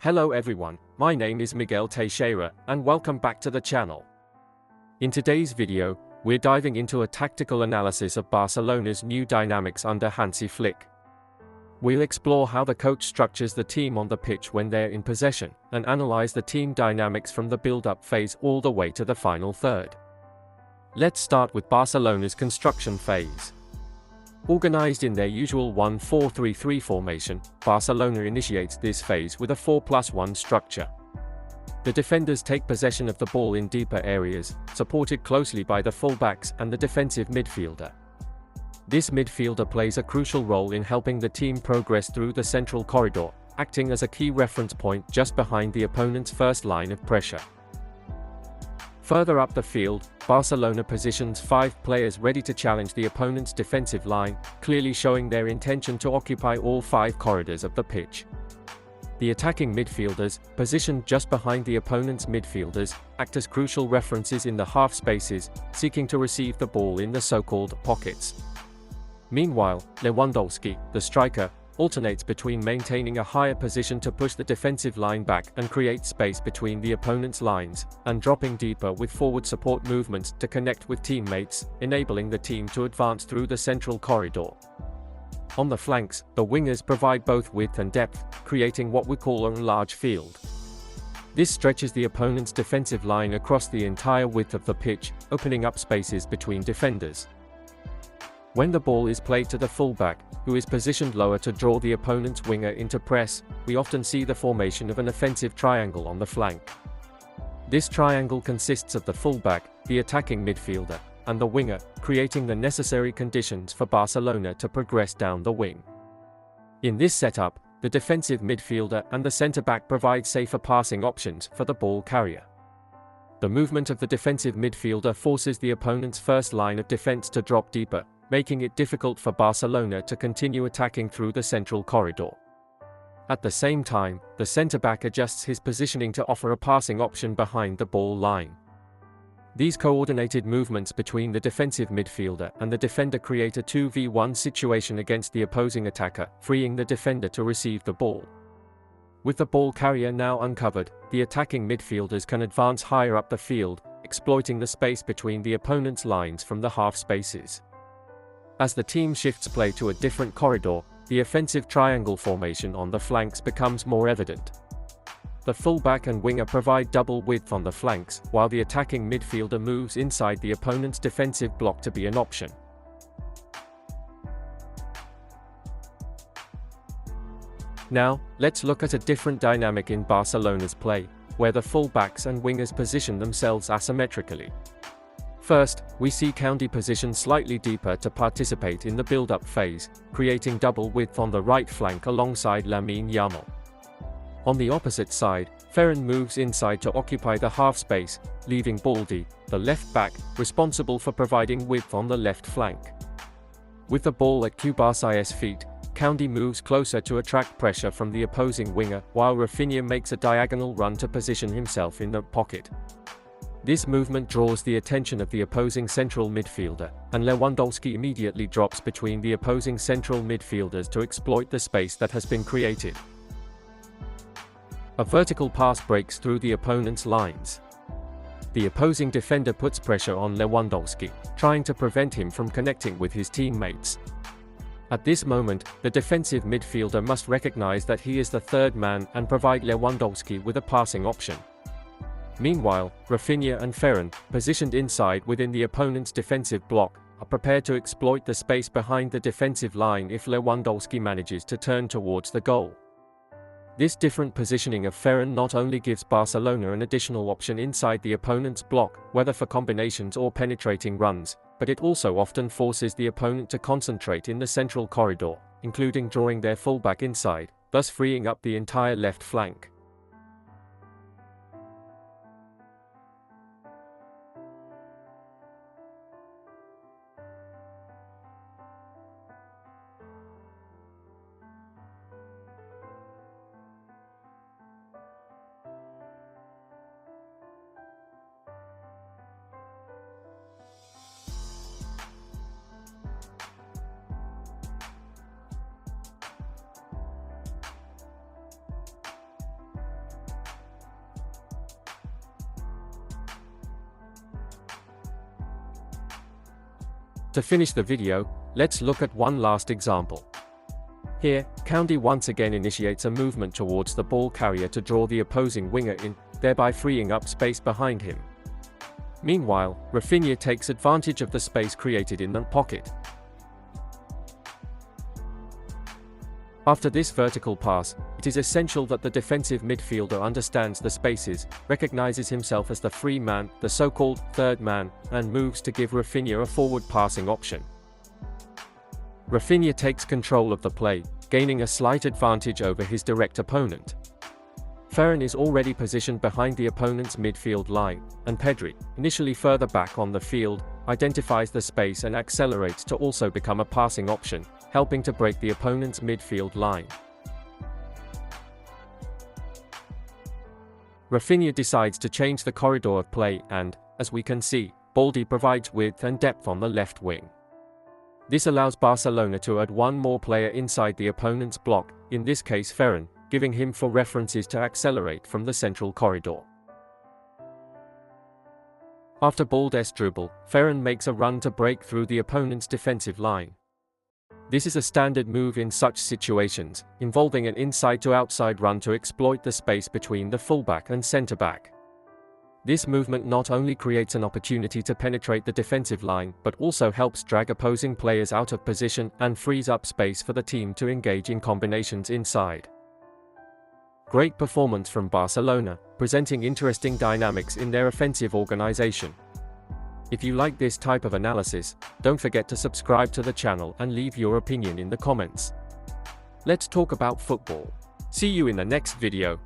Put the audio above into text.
Hello everyone, my name is Miguel Teixeira, and welcome back to the channel. In today's video, we're diving into a tactical analysis of Barcelona's new dynamics under Hansi Flick. We'll explore how the coach structures the team on the pitch when they're in possession, and analyze the team dynamics from the build-up phase all the way to the final third. Let's start with Barcelona's construction phase. Organized in their usual 1-4-3-3 formation, Barcelona initiates this phase with a 4+1 structure. The defenders take possession of the ball in deeper areas, supported closely by the fullbacks and the defensive midfielder. This midfielder plays a crucial role in helping the team progress through the central corridor, acting as a key reference point just behind the opponent's first line of pressure. Further up the field, Barcelona positions 5 players ready to challenge the opponent's defensive line, clearly showing their intention to occupy all 5 corridors of the pitch. The attacking midfielders, positioned just behind the opponent's midfielders, act as crucial references in the half spaces, seeking to receive the ball in the so-called pockets. Meanwhile, Lewandowski, the striker, alternates between maintaining a higher position to push the defensive line back and create space between the opponent's lines, and dropping deeper with forward support movements to connect with teammates, enabling the team to advance through the central corridor. On the flanks, the wingers provide both width and depth, creating what we call a large field. This stretches the opponent's defensive line across the entire width of the pitch, opening up spaces between defenders. When the ball is played to the fullback, who is positioned lower to draw the opponent's winger into press, we often see the formation of an offensive triangle on the flank. This triangle consists of the fullback, the attacking midfielder, and the winger, creating the necessary conditions for Barcelona to progress down the wing. In this setup, the defensive midfielder and the centre-back provide safer passing options for the ball carrier. The movement of the defensive midfielder forces the opponent's first line of defense to drop deeper, making it difficult for Barcelona to continue attacking through the central corridor. At the same time, the centre-back adjusts his positioning to offer a passing option behind the ball line. These coordinated movements between the defensive midfielder and the defender create a 2v1 situation against the opposing attacker, freeing the defender to receive the ball. With the ball carrier now uncovered, the attacking midfielders can advance higher up the field, exploiting the space between the opponent's lines from the half spaces. As the team shifts play to a different corridor, the offensive triangle formation on the flanks becomes more evident. The fullback and winger provide double width on the flanks, while the attacking midfielder moves inside the opponent's defensive block to be an option. Now, let's look at a different dynamic in Barcelona's play, where the fullbacks and wingers position themselves asymmetrically. First, we see Koundé positioned slightly deeper to participate in the build-up phase, creating double width on the right flank alongside Lamine Yamal. On the opposite side, Ferran moves inside to occupy the half space, leaving Baldi, the left back, responsible for providing width on the left flank. With the ball at Barça's feet, Koundé moves closer to attract pressure from the opposing winger, while Rafinha makes a diagonal run to position himself in the pocket. This movement draws the attention of the opposing central midfielder, and Lewandowski immediately drops between the opposing central midfielders to exploit the space that has been created. A vertical pass breaks through the opponent's lines. The opposing defender puts pressure on Lewandowski, trying to prevent him from connecting with his teammates. At this moment, the defensive midfielder must recognize that he is the third man and provide Lewandowski with a passing option. Meanwhile, Rafinha and Ferran, positioned inside within the opponent's defensive block, are prepared to exploit the space behind the defensive line if Lewandowski manages to turn towards the goal. This different positioning of Ferran not only gives Barcelona an additional option inside the opponent's block, whether for combinations or penetrating runs, but it also often forces the opponent to concentrate in the central corridor, including drawing their fullback inside, thus freeing up the entire left flank. To finish the video, let's look at one last example. Here, Koundé once again initiates a movement towards the ball carrier to draw the opposing winger in, thereby freeing up space behind him. Meanwhile, Rafinha takes advantage of the space created in the pocket. After this vertical pass, it is essential that the defensive midfielder understands the spaces, recognizes himself as the free man, the so-called third man, and moves to give Rafinha a forward passing option. Rafinha takes control of the play, gaining a slight advantage over his direct opponent. Ferran is already positioned behind the opponent's midfield line, and Pedri, initially further back on the field, identifies the space and accelerates to also become a passing option, helping to break the opponent's midfield line. Rafinha decides to change the corridor of play and, as we can see, Balde provides width and depth on the left wing. This allows Barcelona to add one more player inside the opponent's block, in this case Ferran, giving him for references to accelerate from the central corridor. After Balde's dribble, Ferran makes a run to break through the opponent's defensive line. This is a standard move in such situations, involving an inside to outside run to exploit the space between the fullback and centre-back. This movement not only creates an opportunity to penetrate the defensive line, but also helps drag opposing players out of position and frees up space for the team to engage in combinations inside. Great performance from Barcelona, presenting interesting dynamics in their offensive organization. If you like this type of analysis, don't forget to subscribe to the channel and leave your opinion in the comments. Let's talk about football. See you in the next video.